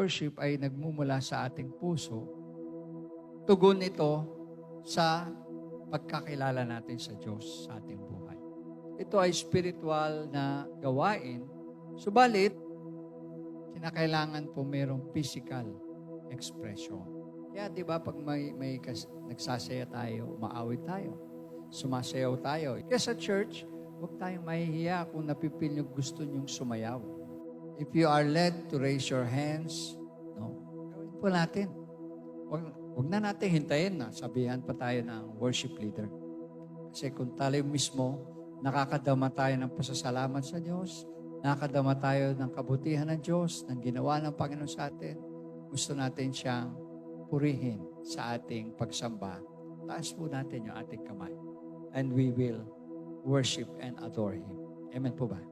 worship ay nagmumula sa ating puso, tugon ito sa pagkakilala natin sa Diyos sa ating buhay. Ito ay spiritual na gawain, subalit, kinakailangan po mayroong physical expression. Kaya di ba pag may nagsasaya tayo, umaawit tayo, sumasayaw tayo. Kaya sa church, huwag tayong mahihiya kung napipil nyo gusto nyong sumayaw. If you are led to raise your hands, no, gawin po natin. Huwag na natin hintayin na sabihan pa tayo ng worship leader. Kasi kung tayo mismo, nakakadama tayo ng pasasalamat sa Diyos, nakakadama tayo ng kabutihan ng Diyos, ng ginawa ng Panginoon sa atin, gusto natin siyang purihin sa ating pagsamba. Taas po natin yung ating kamay. And we will worship and adore Him. Amen po ba?